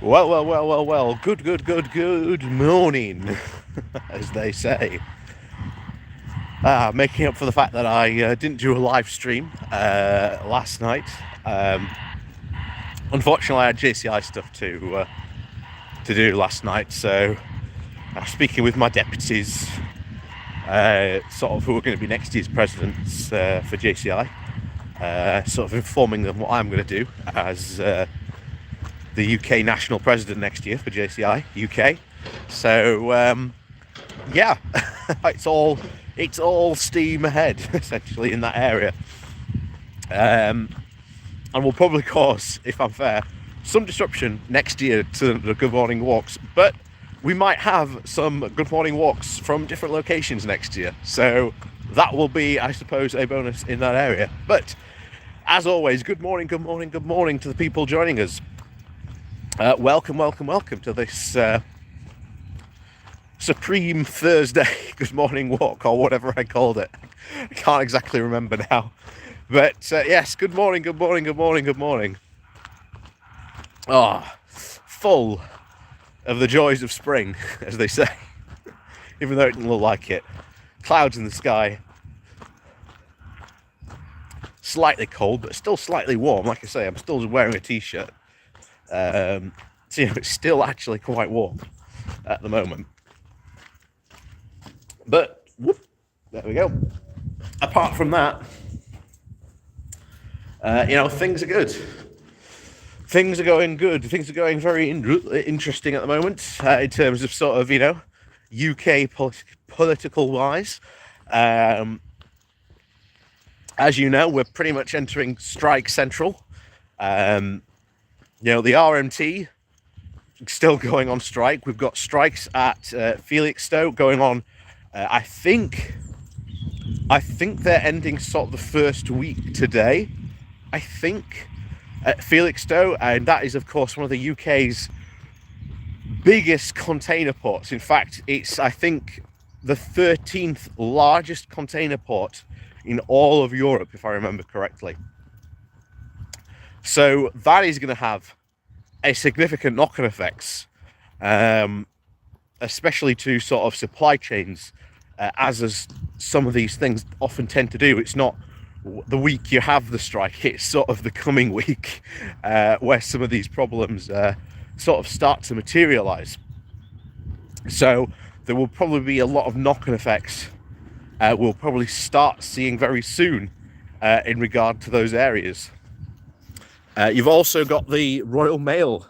Well. Good morning, as they say. Making up for the fact that I didn't do a live stream last night. Unfortunately, I had JCI stuff to do last night, so I was speaking with my deputies, sort of who are going to be next year's presidents for JCI, sort of informing them what I'm going to do as the UK national president next year for JCI UK. So yeah, it's all steam ahead essentially in that area, and will probably cause, if I'm fair, some disruption next year to the Good Morning Walks. But we might have some Good Morning Walks from different locations next year, so that will be, I suppose, a bonus in that area. But as always, good morning to the people joining us. Welcome to this Supreme Thursday Good Morning Walk, or whatever I called it. I can't exactly remember now. But yes, good morning. Full of the joys of spring, as they say. Even though it didn't look like it. Clouds in the sky. Slightly cold, but still slightly warm. Like I say, I'm still wearing a t-shirt. So it's still actually quite warm at the moment. But there we go. Apart from that, things are good. Things are going good. Things are going very interesting at the moment in terms of sort of, UK political wise. As you know, we're pretty much entering strike central. The RMT still going on strike. We've got strikes at Felixstowe going on. I think they're ending sort of the first week today. I think at Felixstowe, and that is of course one of the UK's biggest container ports. In fact, it's, I think, the 13th largest container port in all of Europe, if I remember correctly. So that is going to have a significant knock-on effects, especially to sort of supply chains, as some of these things often tend to do. It's not the week you have the strike, it's sort of the coming week where some of these problems sort of start to materialize. So there will probably be a lot of knock-on effects we'll probably start seeing very soon in regard to those areas. You've also got the Royal Mail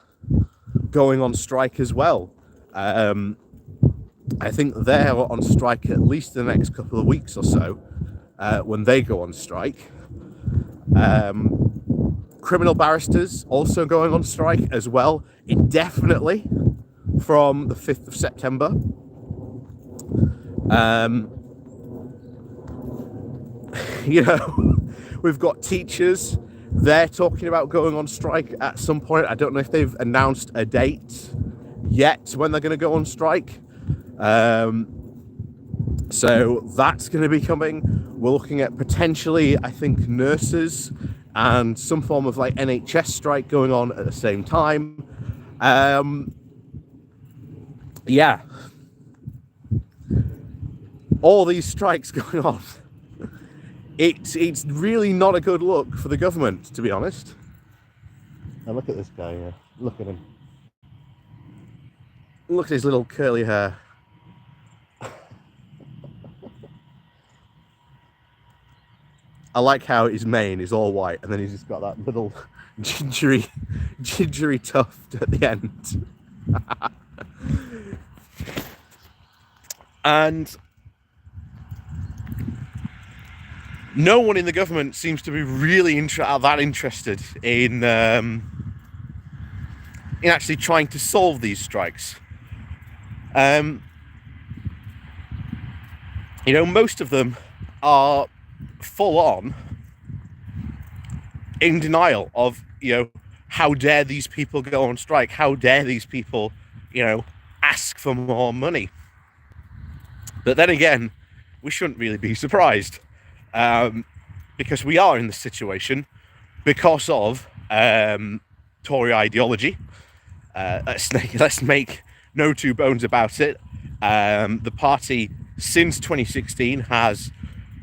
going on strike as well. I think they're on strike at least the next couple of weeks or so when they go on strike. Criminal barristers also going on strike as well, indefinitely from the 5th of September. We've got teachers. They're talking about going on strike at some point. I don't know if they've announced a date yet when they're going to go on strike. So that's going to be coming. We're looking at potentially, I think, nurses and some form of like NHS strike going on at the same time. Yeah. All these strikes going on. It's really not a good look for the government, to be honest. And look at this guy here. Look at him. Look at his little curly hair. I like how his mane is all white and then he's just got that little gingery tuft at the end. And no one in the government seems to be really that interested in actually trying to solve these strikes. Most of them are full on in denial of, how dare these people go on strike? How dare these people, ask for more money? But then again, we shouldn't really be surprised. Because we are in this situation because of Tory ideology, Let's make no two bones about it. The party since 2016 has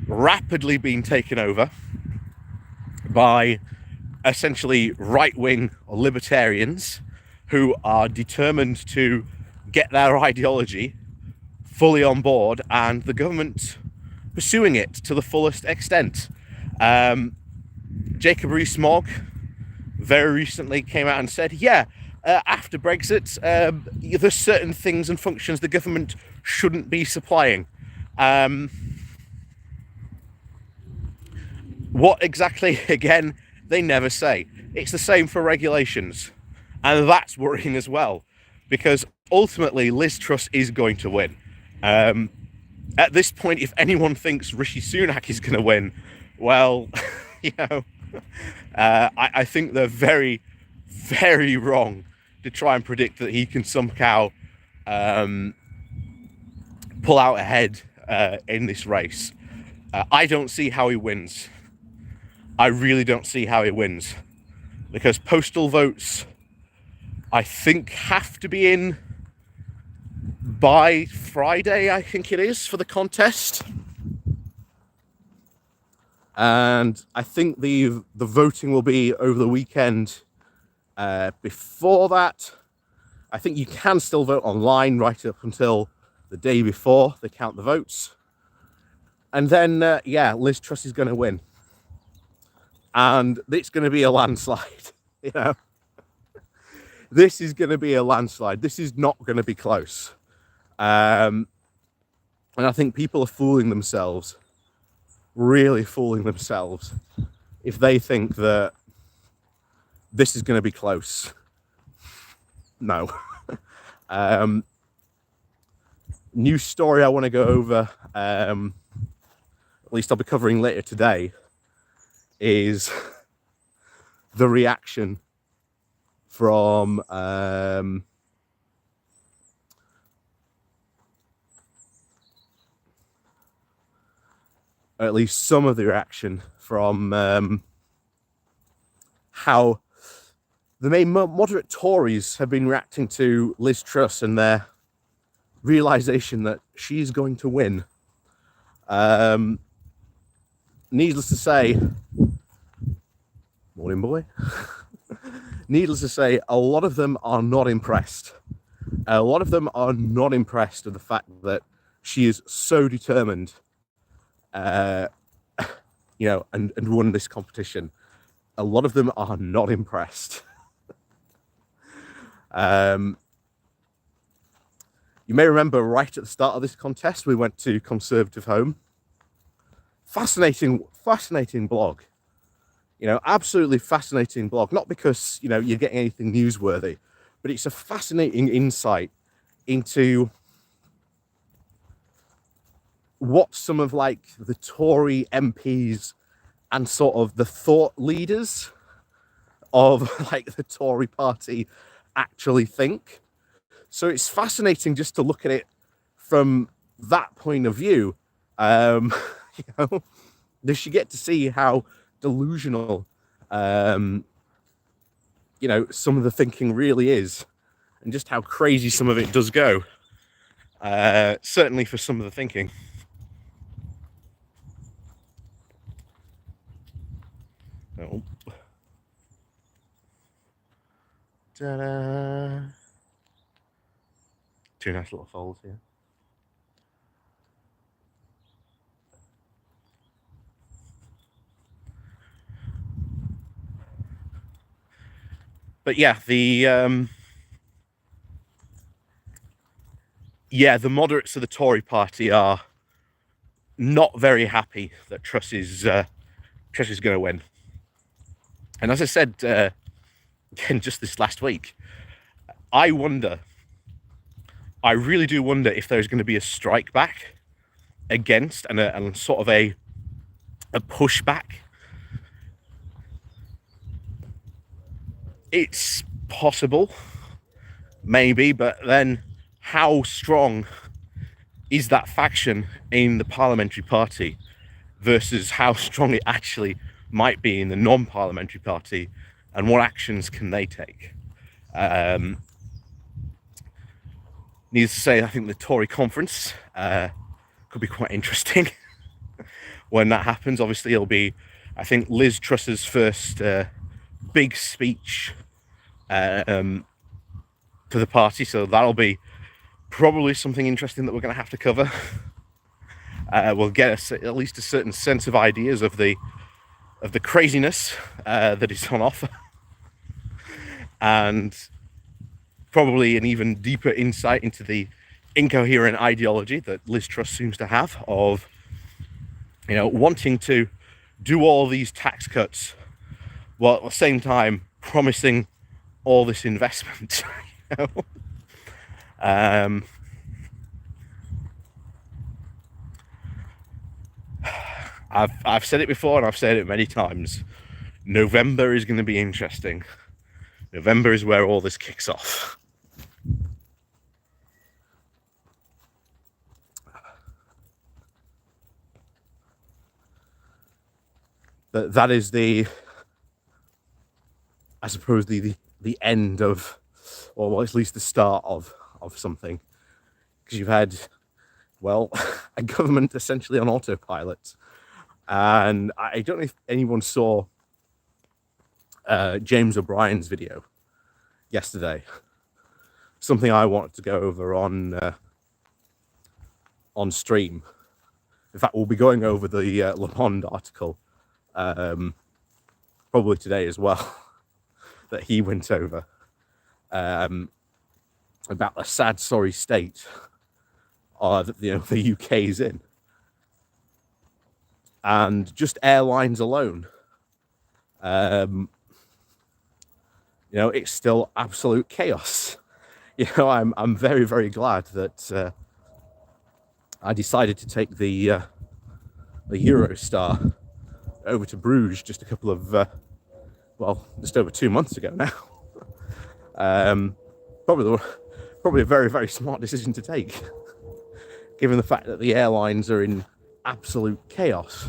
rapidly been taken over by essentially right-wing libertarians who are determined to get their ideology fully on board, and the government pursuing it to the fullest extent. Jacob Rees-Mogg very recently came out and said, after Brexit, there's certain things and functions the government shouldn't be supplying. What exactly, again, they never say. It's the same for regulations. And that's worrying as well, because ultimately Liz Truss is going to win. At this point, if anyone thinks Rishi Sunak is going to win, well, I think they're very, very wrong to try and predict that he can somehow pull out ahead in this race. I don't see how he wins. I really don't see how he wins, because postal votes, I think, have to be in by Friday, I think it is, for the contest. And I think the voting will be over the weekend. Before that, I think you can still vote online right up until the day before they count the votes. And then, Liz Truss is going to win. And it's going to be a landslide, This is going to be a landslide. This is not going to be close. And I think people are fooling themselves, really fooling themselves, if they think that this is going to be close. No. News story I want to go over, at least I'll be covering later today, is the reaction from at least some of the reaction from how the main moderate Tories have been reacting to Liz Truss and their realization that she's going to win. Needless to say, morning boy. Needless to say, a lot of them are not impressed. A lot of them are not impressed with the fact that she is so determined, and won this competition. A lot of them are not impressed. You may remember right at the start of this contest, we went to Conservative Home. Fascinating blog. Absolutely fascinating blog. Not because, you're getting anything newsworthy, but it's a fascinating insight into what some of the Tory MPs and sort of the thought leaders of the Tory party actually think. So it's fascinating just to look at it from that point of view. Does she get to see how delusional, some of the thinking really is, and just how crazy some of it does go. Certainly for some of the thinking. Oh. Ta-da. Two nice little folds here. But the moderates of the Tory party are not very happy that Truss is going to win. And as I said again just this last week, I really do wonder if there's going to be a strike back against and sort of a pushback. It's possible, maybe, but then how strong is that faction in the parliamentary party versus how strong it actually might be in the non-parliamentary party, and what actions can they take? Needless to say, I think the Tory conference could be quite interesting when that happens. Obviously, it'll be, I think, Liz Truss's first big speech to the party, so that'll be probably something interesting that we're going to have to cover. We'll get at least a certain sense of ideas of the craziness that is on offer, and probably an even deeper insight into the incoherent ideology that Liz Truss seems to have of, you know, wanting to do all these tax cuts while at the same time promising all this investment. You know? I've said it before and I've said it many times. November is going to be interesting. November is where all this kicks off. That is the, I suppose, the end of, or well, at least the start of something. Because you've had, well, a government essentially on autopilot. And I don't know if anyone saw James O'Brien's video yesterday. Something I wanted to go over on stream. In fact, we'll be going over the Le Monde article probably today as well that he went over about the sad, sorry state that the UK is in. And just airlines alone, it's still absolute chaos. I'm very, very glad that I decided to take the Eurostar over to Bruges just a couple of, just over 2 months ago now. Probably a very, very smart decision to take, given the fact that the airlines are in absolute chaos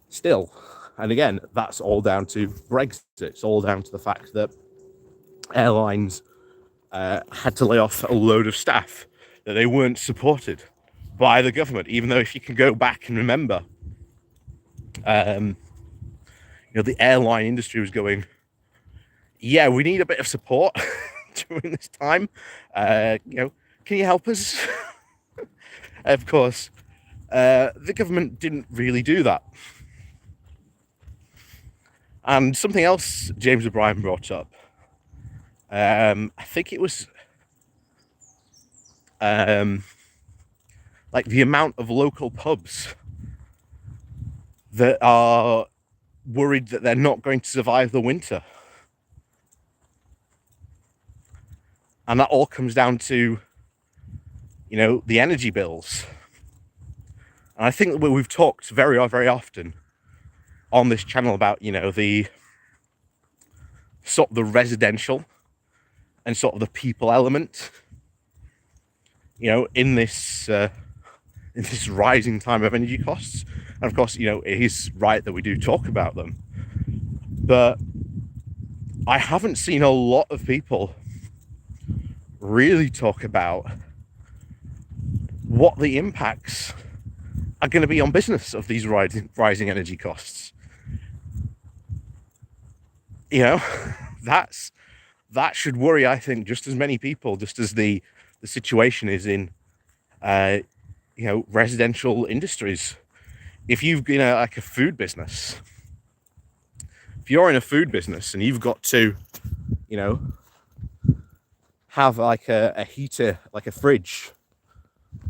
still. And again, that's all down to Brexit. It's all down to the fact that airlines had to lay off a load of staff, that they weren't supported by the government, even though if you can go back and remember, the airline industry was going, yeah, we need a bit of support during this time. Can you help us? Of course, the government didn't really do that. And something else James O'Brien brought up, I think it was like the amount of local pubs that are worried that they're not going to survive the winter. And that all comes down to, the energy bills. And I think that we've talked very, very often on this channel about, the sort of the residential and sort of the people element, in this rising time of energy costs. And of course, it is right that we do talk about them. But I haven't seen a lot of people really talk about what the impacts are going to be on business of these rising energy costs. That should worry, I think, just as many people, just as the situation is in, residential industries. If you've been like a food business, if you're in a food business and you've got to, have like a heater, like a fridge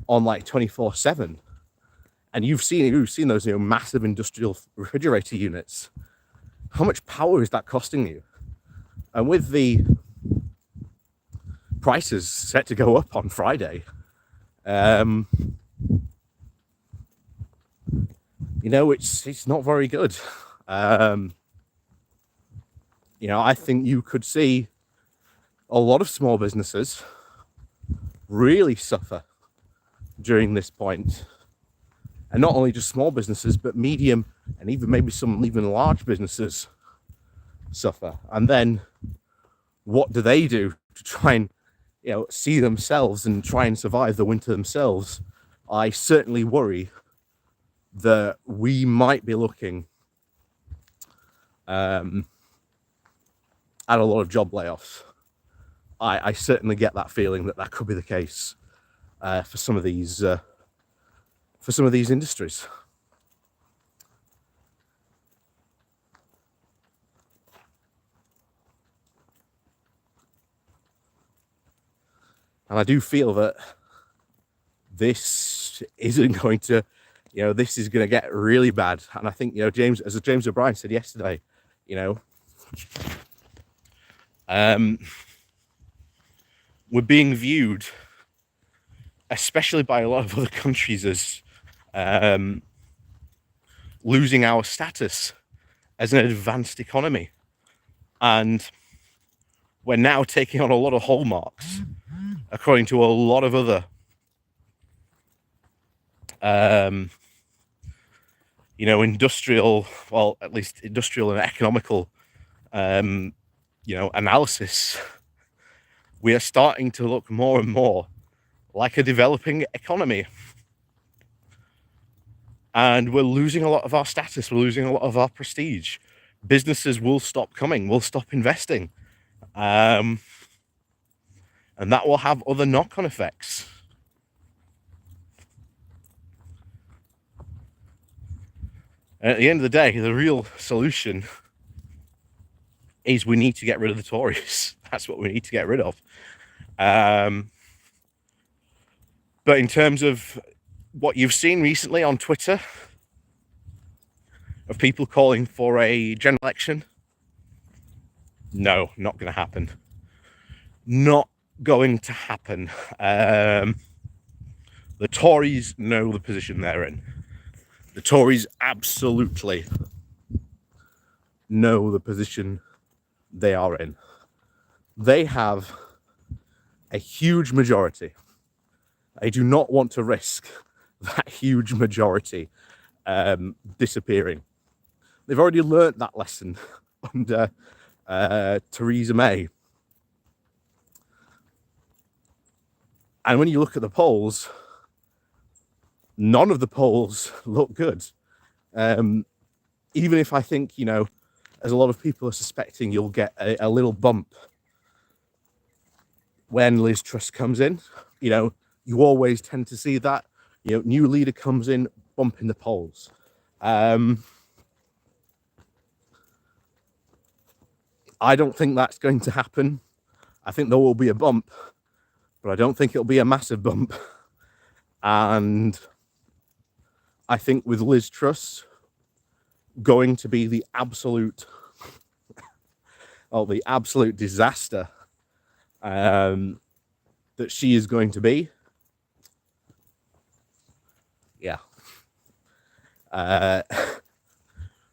on like 24/7, and you've seen those massive industrial refrigerator units, how much power is that costing you? And with the prices set to go up on Friday, it's not very good. I think you could see a lot of small businesses really suffer during this point. And not only just small businesses, but medium and maybe some even large businesses suffer. And then what do they do to try and see themselves and try and survive the winter themselves, I certainly worry that we might be looking at a lot of job layoffs. I certainly get that feeling that could be the case for some of these industries. And I do feel that this isn't going to, this is going to get really bad. And I think, James O'Brien said yesterday, we're being viewed, especially by a lot of other countries, as losing our status as an advanced economy. And we're now taking on a lot of hallmarks, according to a lot of other industrial, well, at least industrial and economical analysis. We are starting to look more and more like a developing economy, and we're losing a lot of our status, we're losing a lot of our prestige. Businesses will stop coming, will stop investing, and that will have other knock-on effects. And at the end of the day, the real solution is we need to get rid of the Tories. That's what we need to get rid of. But in terms of what you've seen recently on Twitter of people calling for a general election, no, not going to happen. Not going to happen. The Tories know the position they're in. The Tories absolutely know the position they are in. They have a huge majority. They do not want to risk that huge majority disappearing. They've already learnt that lesson under Theresa May. And when you look at the polls, none of the polls look good. Even if I think, as a lot of people are suspecting, you'll get a little bump when Liz Truss comes in. You always tend to see that. New leader comes in, bump in the polls. I don't think that's going to happen. I think there will be a bump, but I don't think it'll be a massive bump. And I think with Liz Truss going to be the absolute disaster that she is going to be. Yeah.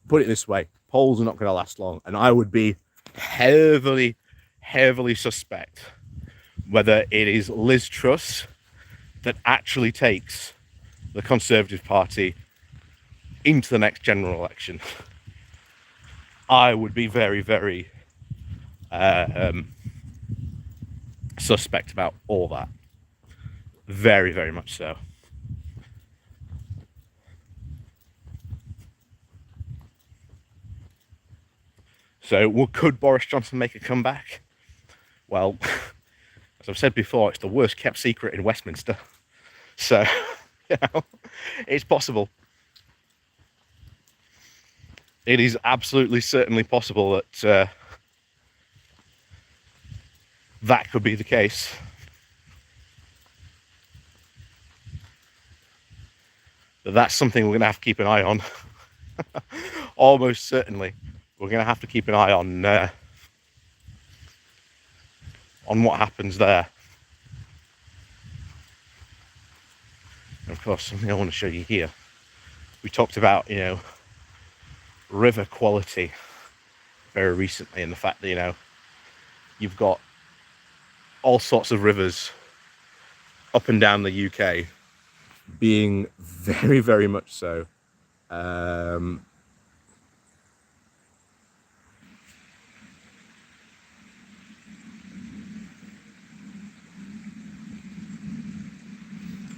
Put it this way, polls are not going to last long, and I would be heavily suspect whether it is Liz Truss that actually takes the Conservative Party into the next general election. I would be very suspect about all that. Very much so. So could Boris Johnson make a comeback? Well, as I've said before, it's the worst kept secret in Westminster. So, it's possible. It is absolutely certainly possible that that could be the case. But that's something we're going to have to keep an eye on. Almost certainly. We're going to have to keep an eye on what happens there. And of course, something I want to show you here. We talked about, river quality very recently, and the fact that, you've got all sorts of rivers up and down the UK being very much so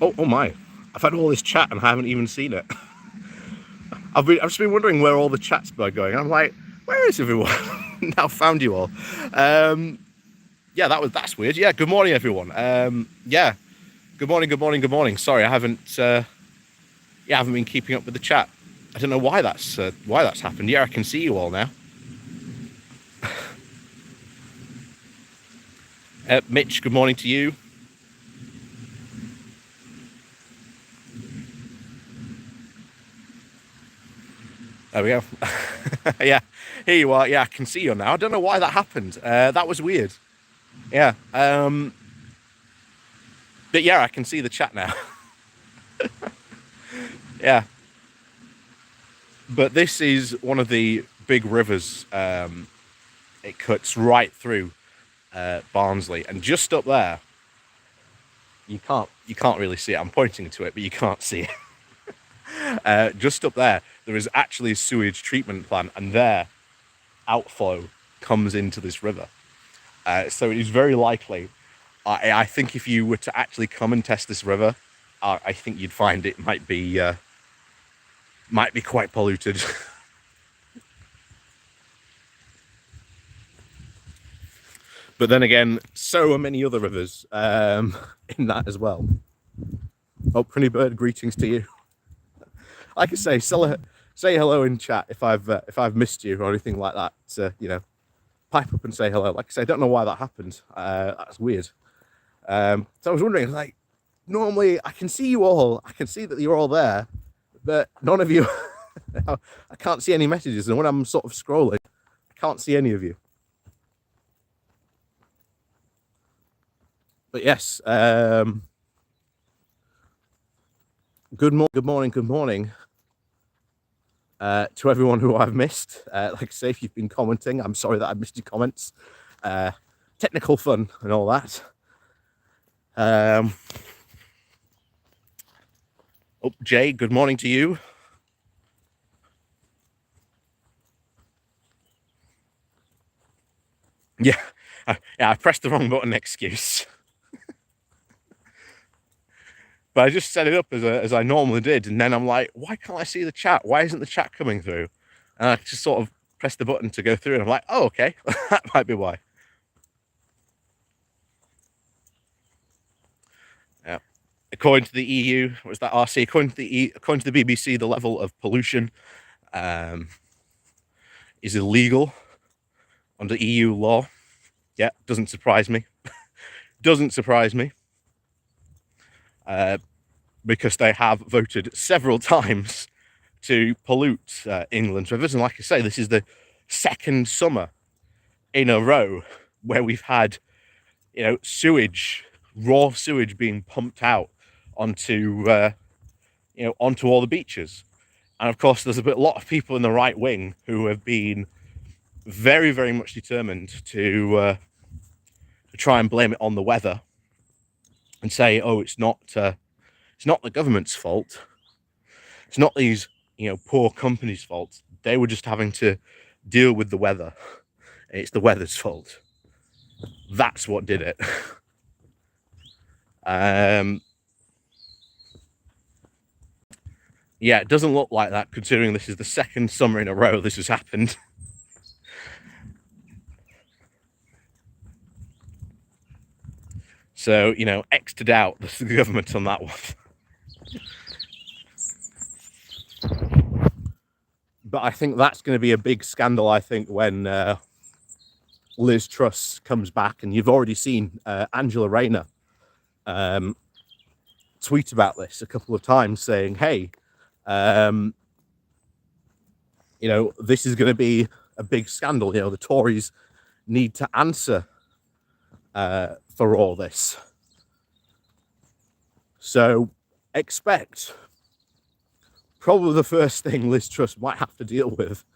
Oh my! I've had all this chat and I haven't even seen it. I've just been wondering where all the chats are going. I'm like, where is everyone? Now found you all. Yeah, that's weird. Yeah, good morning, everyone. Yeah, good morning. Sorry, I haven't been keeping up with the chat. I don't know why that's happened. Yeah, I can see you all now. Mitch, good morning to you. There we go. Yeah, here you are. Yeah, I can see you now. I don't know why that happened. That was weird. Yeah. But yeah, I can see the chat now. Yeah. But this is one of the big rivers. It cuts right through Barnsley, and just up there, you can't really see it. I'm pointing to it, but you can't see it. Just up there is actually a sewage treatment plant, and their outflow comes into this river. So it is very likely. I think if you were to actually come and test this river, I think you'd find it might be quite polluted. But then again, so are many other rivers in that as well. Oh, Pretty Bird, greetings to you. Like I say, say hello in chat if I've missed you or anything like that. You know, pipe up and say hello. Like I say, I don't know why that happened. That's weird. So I was wondering, like, normally I can see you all. I can see that you're all there, but none of you. I can't see any messages, and when I'm sort of scrolling, I can't see any of you. But yes, good morning to everyone who I've missed. Like I say, if you've been commenting, I'm sorry that I missed your comments. Technical fun and all that. Oh, Jay, good morning to you. Yeah, I pressed the wrong button, excuse. But I just set it up as I normally did, and then I'm like, why can't I see the chat? Why isn't the chat coming through? And I just sort of pressed the button to go through, and I'm like, oh, okay, that might be why. Yeah. According to the EU, what was that RC? According to the BBC, the level of pollution is illegal under EU law. Yeah, doesn't surprise me. Doesn't surprise me. Because they have voted several times to pollute England's rivers. And like I say, this is the second summer in a row where we've had, you know, sewage, raw sewage being pumped out onto all the beaches. And of course, there's a lot of people in the right wing who have been very, very much determined to try and blame it on the weather and say, oh, it's not the government's fault. It's not these, poor companies' fault. They were just having to deal with the weather. It's the weather's fault. That's what did it. Yeah, it doesn't look like that, considering this is the second summer in a row this has happened. So, X to doubt the government on that one. But I think that's going to be a big scandal, I think, when Liz Truss comes back. And you've already seen Angela Rayner tweet about this a couple of times, saying, hey, this is going to be a big scandal. The Tories need to answer for all this. So expect probably the first thing Liz Truss might have to deal with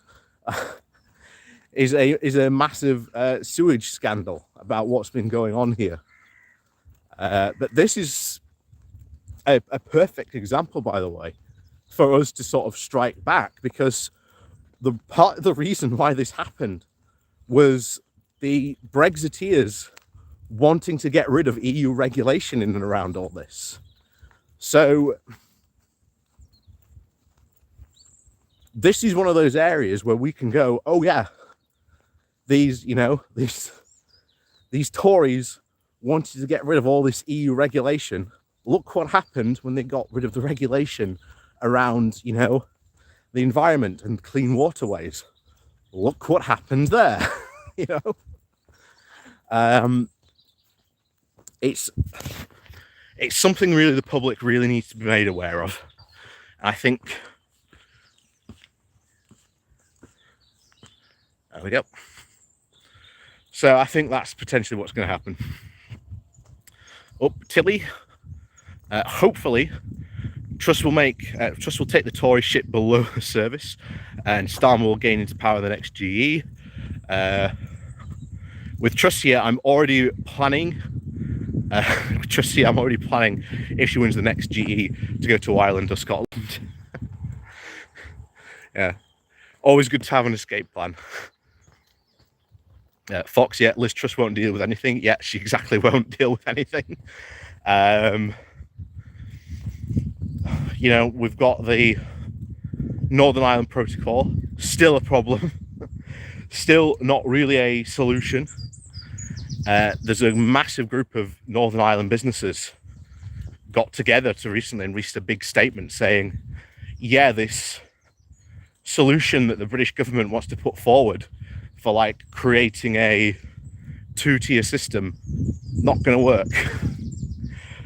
is a massive sewage scandal about what's been going on here. But this is a perfect example, by the way, for us to sort of strike back, because the part of the reason why this happened was the Brexiteers wanting to get rid of EU regulation in and around all this. So this is one of those areas where we can go, oh yeah, these Tories wanted to get rid of all this EU regulation. Look what happened when they got rid of the regulation around, the environment and clean waterways. Look what happened there. It's something really the public really needs to be made aware of. I think there we go. So I think that's potentially what's going to happen. Oh, Tilly. Hopefully, Truss will take the Tory ship below the surface, and Starmer will gain into power the next GE. With Truss here, I'm already planning. If she wins the next GE to go to Ireland or Scotland. Yeah, always good to have an escape plan. Fox, yeah, Liz Truss won't deal with anything. Yeah, she exactly won't deal with anything. We've got the Northern Ireland Protocol, still a problem, still not really a solution. There's a massive group of Northern Ireland businesses got together to recently and released a big statement saying, yeah, this solution that the British government wants to put forward for like creating a two-tier system, not going to work.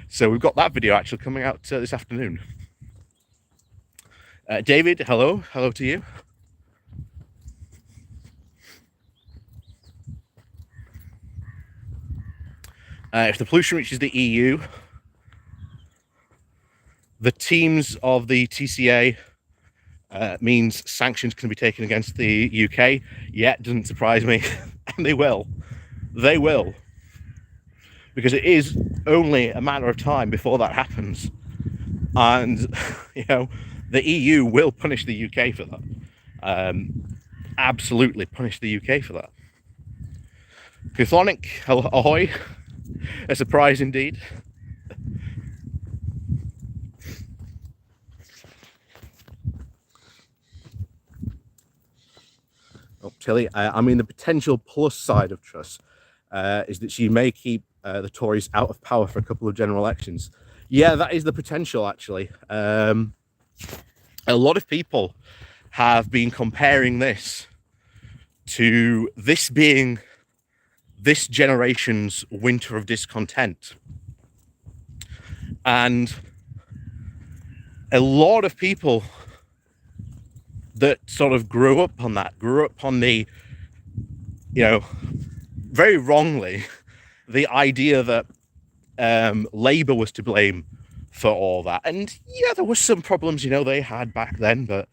So we've got that video actually coming out this afternoon. David, hello to you. If the pollution reaches the EU, the teams of the TCA means sanctions can be taken against the UK. Yeah, it doesn't surprise me. And they will. Because it is only a matter of time before that happens. And, the EU will punish the UK for that. Absolutely punish the UK for that. Chthonic, ahoy. A surprise indeed. Oh, Tilly, the potential plus side of Truss is that she may keep the Tories out of power for a couple of general elections. Yeah, that is the potential, actually. A lot of people have been comparing this to this being this generation's winter of discontent. And a lot of people that sort of grew up on the, very wrongly, the idea that Labour was to blame for all that. And yeah, there were some problems, they had back then, but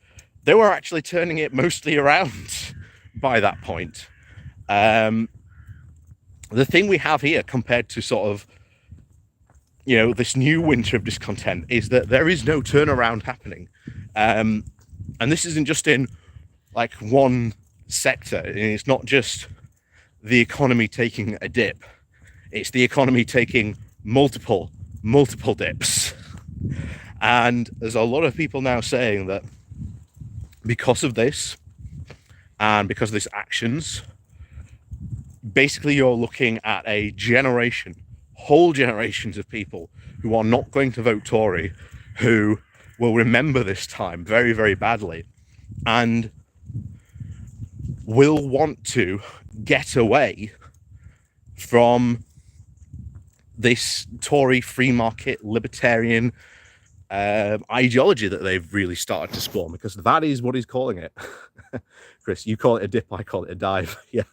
they were actually turning it mostly around by that point. The thing we have here compared to sort of, this new winter of discontent is that there is no turnaround happening. And this isn't just in like one sector. It's not just the economy taking a dip. It's the economy taking multiple dips. And there's a lot of people now saying that because of this and because of these actions, basically you're looking at a generation, whole generations of people who are not going to vote Tory, who will remember this time very, very badly and will want to get away from this Tory free market libertarian ideology that they've really started to spawn, because that is what he's calling it. Chris, you call it a dip, I call it a dive. Yeah,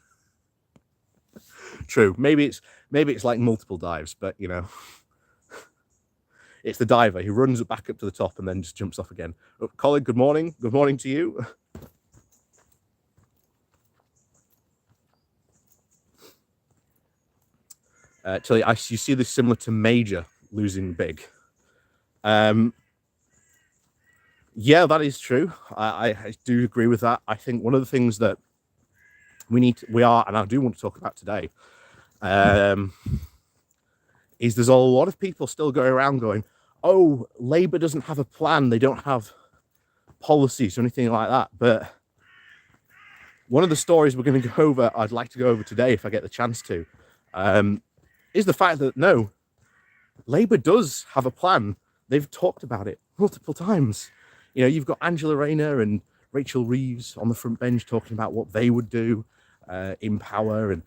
true. Maybe it's like multiple dives, but it's the diver who runs back up to the top and then just jumps off again. Oh, Colin, good morning to you. Tilly, you see this similar to Major losing big. Yeah, that is true. I do agree with that. I think one of the things that we are, and I do want to talk about today, is there's a lot of people still going around going, oh, Labour doesn't have a plan, they don't have policies or anything like that. But one of the stories we're going to go over, I'd like to go over today if I get the chance to, is the fact that no, Labour does have a plan. They've talked about it multiple times. You know, you've got Angela Rayner and Rachel Reeves on the front bench talking about what they would do in power and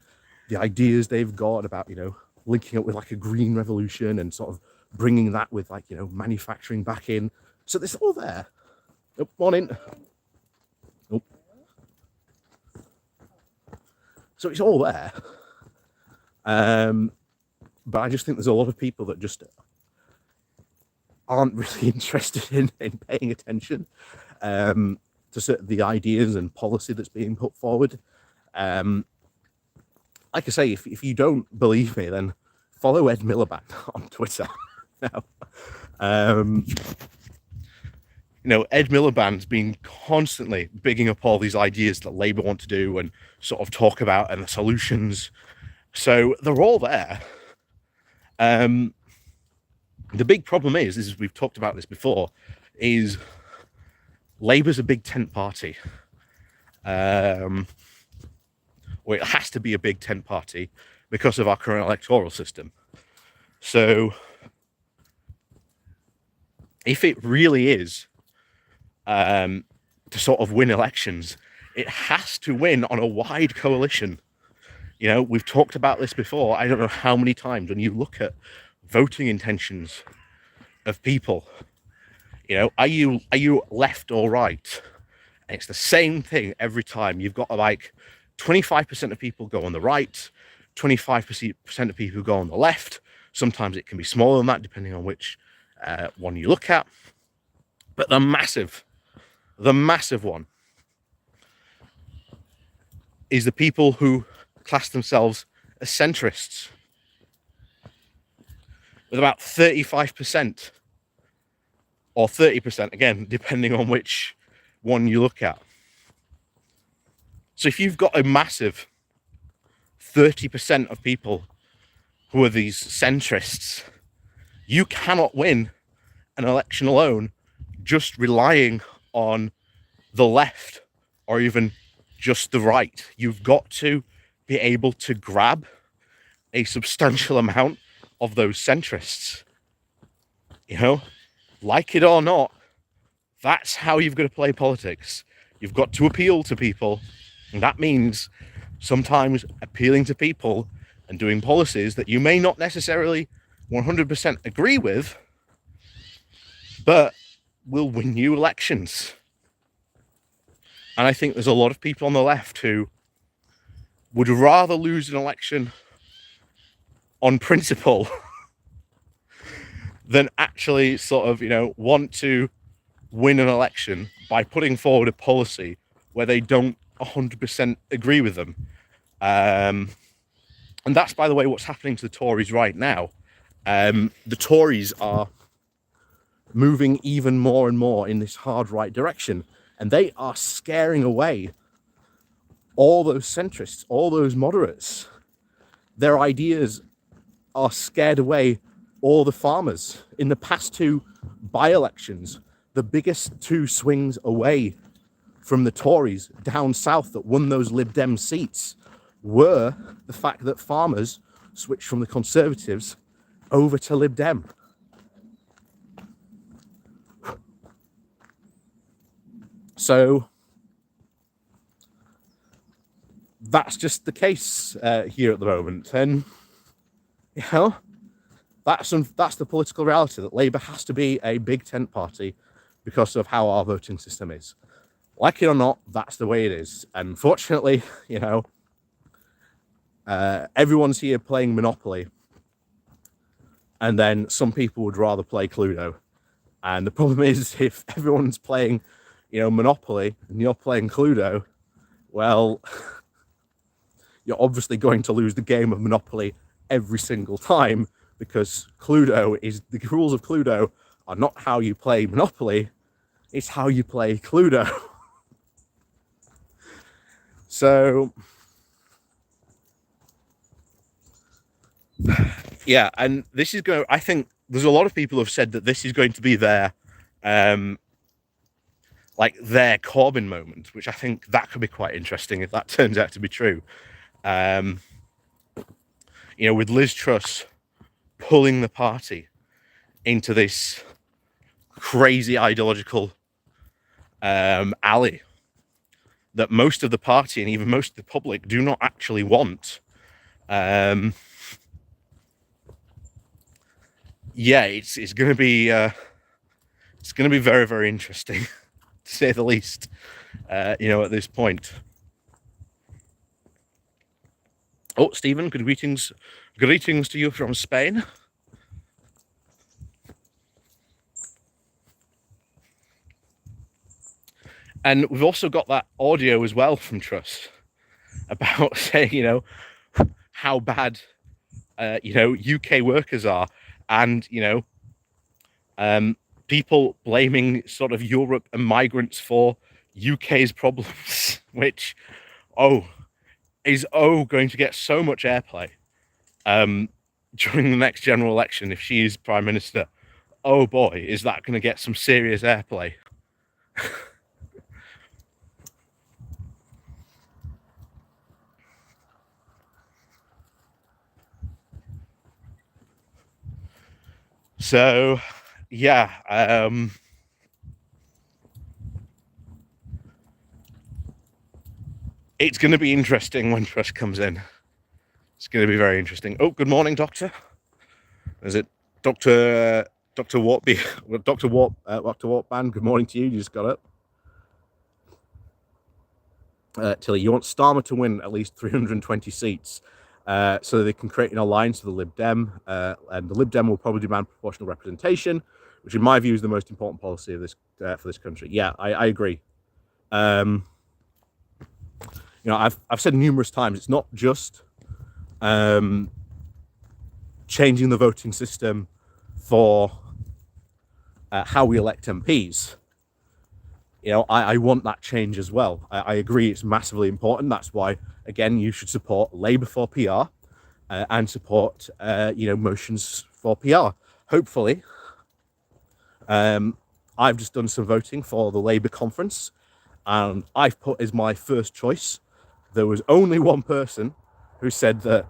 the ideas they've got about, you know, linking up with like a green revolution and sort of bringing that with like, you know, manufacturing back in. So it's all there. Oh, morning. Oh. So it's all there. But I just think there's a lot of people that just aren't really interested in paying attention to the ideas and policy that's being put forward. Like I say, if you don't believe me, then follow Ed Miliband on Twitter. Now, you know, Ed Miliband's been constantly bigging up all these ideas that Labour want to do and sort of talk about and the solutions. So they're all there. The big problem is we've talked about this before, is Labour's a big tent party. Or it has to be a big tent party because of our current electoral system. So if it really is to sort of win elections, it has to win on a wide coalition. You know, we've talked about this before. I don't know how many times when you look at voting intentions of people, you know, are you left or right? And it's the same thing every time. You've got like 25% of people go on the right, 25% of people go on the left. Sometimes it can be smaller than that, depending on which one you look at. But the massive one is the people who class themselves as centrists, with about 35% or 30%, again, depending on which one you look at. So if you've got a massive 30% of people who are these centrists, you cannot win an election alone just relying on the left or even just the right. You've got to be able to grab a substantial amount of those centrists. You know, like it or not, that's how you've got to play politics. You've got to appeal to people, and that means sometimes appealing to people and doing policies that you may not necessarily 100% agree with, but will win you elections. And I think there's a lot of people on the left who would rather lose an election on principle than actually sort of, you know, want to win an election by putting forward a policy where they don't 100% agree with them. And that's, by the way, what's happening to the Tories right now. The Tories are moving even more and more in this hard right direction, and they are scaring away all those centrists, all those moderates. Their ideas are scared away all the farmers. In the past two by-elections, the biggest two swings away from the Tories down south that won those Lib Dem seats were the fact that farmers switched from the Conservatives over to Lib Dem. So that's just the case here at the moment. And, you know, that's the political reality, that Labour has to be a big tent party because of how our voting system is. Like it or not, that's the way it is. And fortunately, you know, everyone's here playing Monopoly, and then some people would rather play Cluedo. And the problem is, if everyone's playing, you know, Monopoly and you're playing Cluedo, well, you're obviously going to lose the game of Monopoly every single time, because the rules of Cluedo are not how you play Monopoly, it's how you play Cluedo. So, yeah, and this is going to, I think there's a lot of people who have said that this is going to be their their Corbyn moment, which I think that could be quite interesting if that turns out to be true. With Liz Truss pulling the party into this crazy ideological alley that most of the party and even most of the public do not actually want. It's going to be very, very interesting, to say the least. At this point. Oh, Stephen, greetings to you from Spain. And we've also got that audio as well from Truss about saying, how bad, UK workers are, and, people blaming sort of Europe and migrants for UK's problems, which, is going to get so much airplay during the next general election if she is Prime Minister. Oh boy, is that going to get some serious airplay. So, yeah, it's going to be interesting when Truss comes in. It's going to be very interesting. Oh, good morning, Doctor. Is it Dr. Wartby? Dr. Wartband, good morning to you. You just got up. Tilly, you want Starmer to win at least 320 seats so they can create an alliance with the Lib Dem, and the Lib Dem will probably demand proportional representation, which in my view is the most important policy of this for this country. Yeah, I agree. I've said numerous times, it's not just changing the voting system for how we elect MPs. I want that change as well. I agree it's massively important. That's why, again, you should support Labour for PR and support, motions for PR. Hopefully, I've just done some voting for the Labour conference, and I've put as my first choice. There was only one person who said that,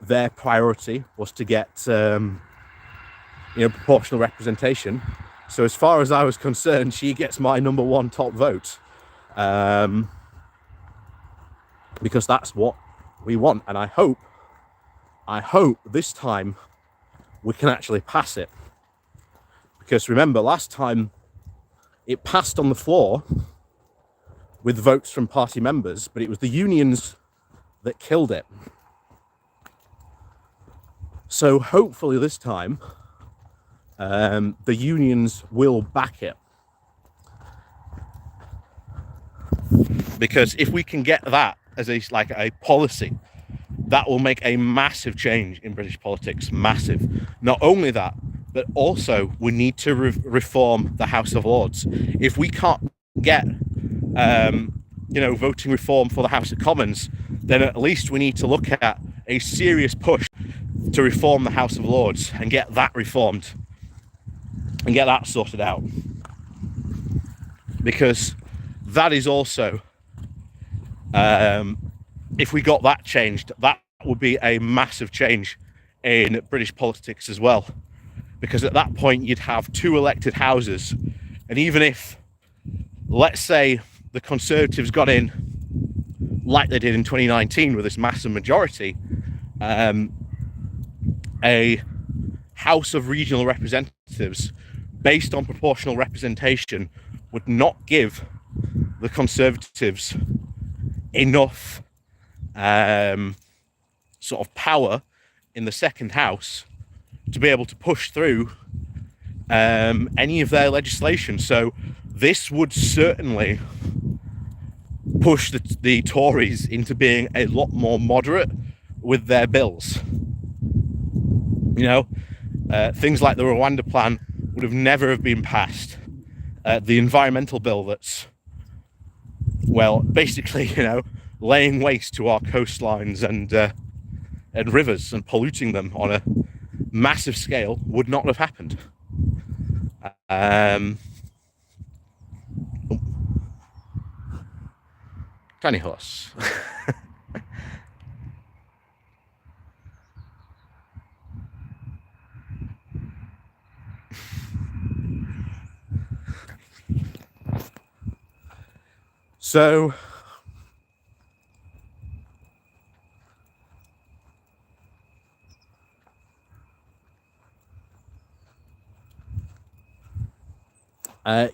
their priority was to get, proportional representation. So as far as I was concerned, she gets my number one top vote, because that's what we want. And I hope this time we can actually pass it. Because remember, last time it passed on the floor with votes from party members, but it was the unions that killed it. So hopefully this time, the unions will back it. Because if we can get that as a policy, that will make a massive change in British politics. Massive. Not only that, but also we need to reform the House of Lords. If we can't get voting reform for the House of Commons, then at least we need to look at a serious push to reform the House of Lords and get that reformed and get that sorted out. Because that is also, if we got that changed, that would be a massive change in British politics as well. Because at that point you'd have two elected houses, and even if, let's say, the Conservatives got in like they did in 2019 with this massive majority, a House of Regional Representatives based on proportional representation would not give the Conservatives enough sort of power in the second house to be able to push through any of their legislation. So this would certainly push the Tories into being a lot more moderate with their bills. Things like the Rwanda plan would have never have been passed. The environmental bill that's, basically, laying waste to our coastlines and, and rivers and polluting them on a massive scale would not have happened. Tiny horse. So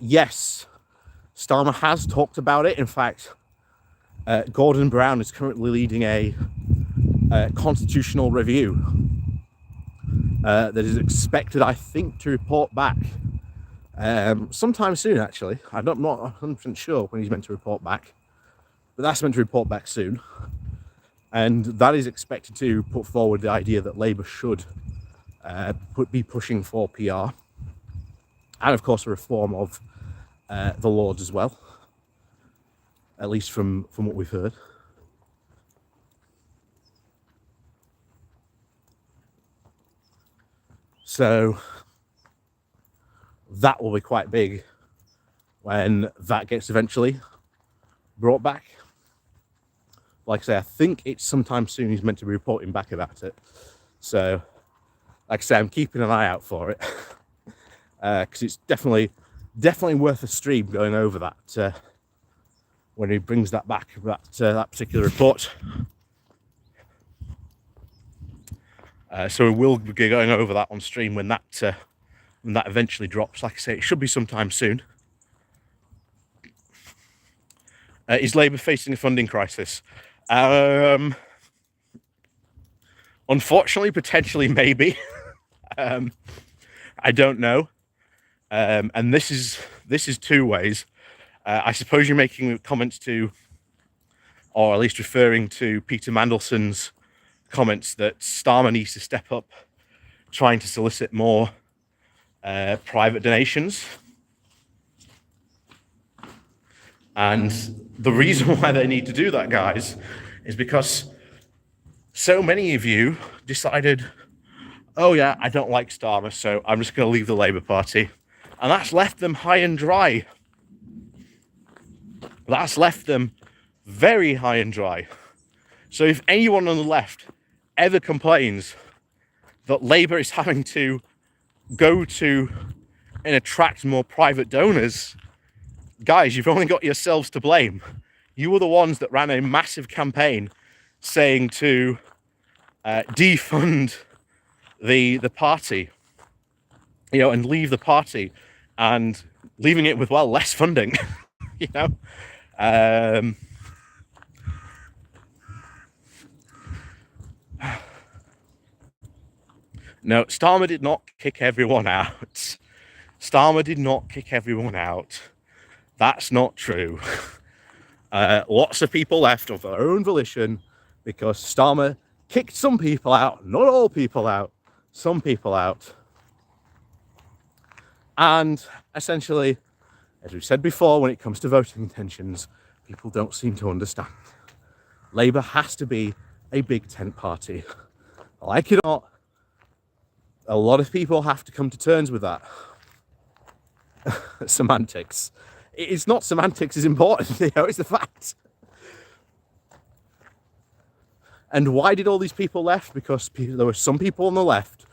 yes, Starmer has talked about it. In fact, Gordon Brown is currently leading a constitutional review that is expected, I think, to report back sometime soon, actually. I'm not 100% sure when he's meant to report back, but that's meant to report back soon. And that is expected to put forward the idea that Labour should be pushing for PR. And, of course, a reform of the Lords as well, at least from what we've heard. So that will be quite big when that gets eventually brought back. Like I say, I think it's sometime soon he's meant to be reporting back about it. So, like I say, I'm keeping an eye out for it. Because it's definitely worth a stream going over that when he brings that back, that particular report. So we will be going over that on stream when that eventually drops. Like I say, it should be sometime soon. Is Labour facing a funding crisis? Unfortunately, potentially, maybe. I don't know. And this is two ways. I suppose you're making comments to, or at least referring to Peter Mandelson's comments that Starmer needs to step up, trying to solicit more private donations. And the reason why they need to do that, guys, is because so many of you decided, oh yeah, I don't like Starmer, so I'm just going to leave the Labour Party. And that's left them high and dry. That's left them very high and dry. So if anyone on the left ever complains that Labour is having to go to and attract more private donors, guys, you've only got yourselves to blame. You were the ones that ran a massive campaign saying to defund the party, and leave the party, and leaving it with, well, less funding, No, Starmer did not kick everyone out. Starmer did not kick everyone out. That's not true. Lots of people left of their own volition because Starmer kicked some people out, not all people out, some people out. And essentially, as we've said before, when it comes to voting intentions, people don't seem to understand. Labour has to be a big tent party. Like it or not, a lot of people have to come to terms with that. Semantics. It's not semantics is important, it's the fact. And why did all these people left? Because there were some people on the left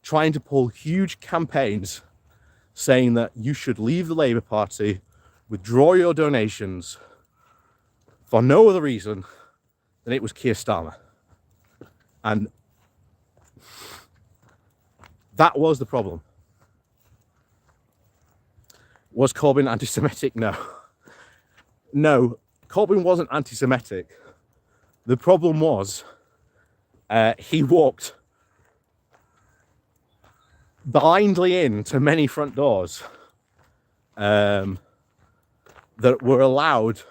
trying to pull huge campaigns saying that you should leave the Labour Party, withdraw your donations for no other reason than it was Keir Starmer. And that was the problem. Was Corbyn anti-Semitic? No. No, Corbyn wasn't anti-Semitic. The problem was he walked blindly into many front doors that were allowed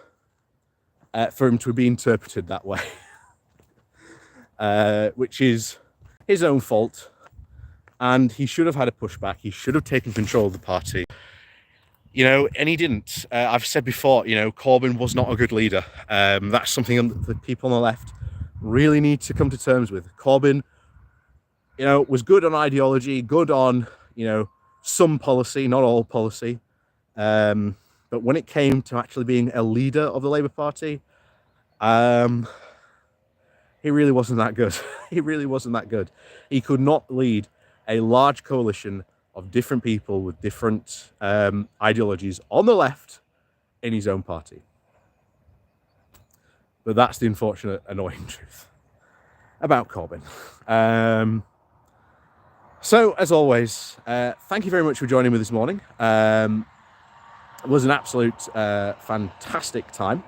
for him to be interpreted that way, which is his own fault. And he should have had a pushback. He should have taken control of the party. And he didn't. I've said before, Corbyn was not a good leader. That's something that the people on the left really need to come to terms with. Corbyn, was good on ideology, good on, some policy, not all policy. But when it came to actually being a leader of the Labour Party, he really wasn't that good. He really wasn't that good. He could not lead a large coalition of different people with different ideologies on the left in his own party. But that's the unfortunate, annoying truth about Corbyn. So, as always, thank you very much for joining me this morning. It was an absolute fantastic time,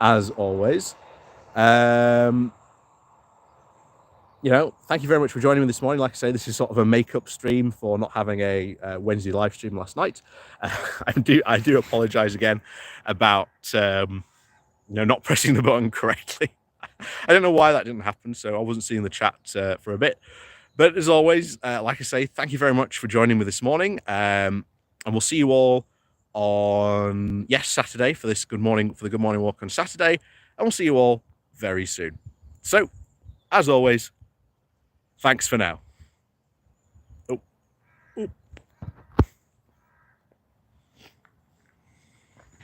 as always. Thank you very much for joining me this morning. Like I say, this is sort of a make-up stream for not having a Wednesday live stream last night. I do apologise again about not pressing the button correctly. I don't know why that didn't happen, so I wasn't seeing the chat for a bit. But as always, like I say, thank you very much for joining me this morning, and we'll see you all on Saturday for the Good Morning Walk on Saturday, and we'll see you all very soon. So, as always, thanks for now.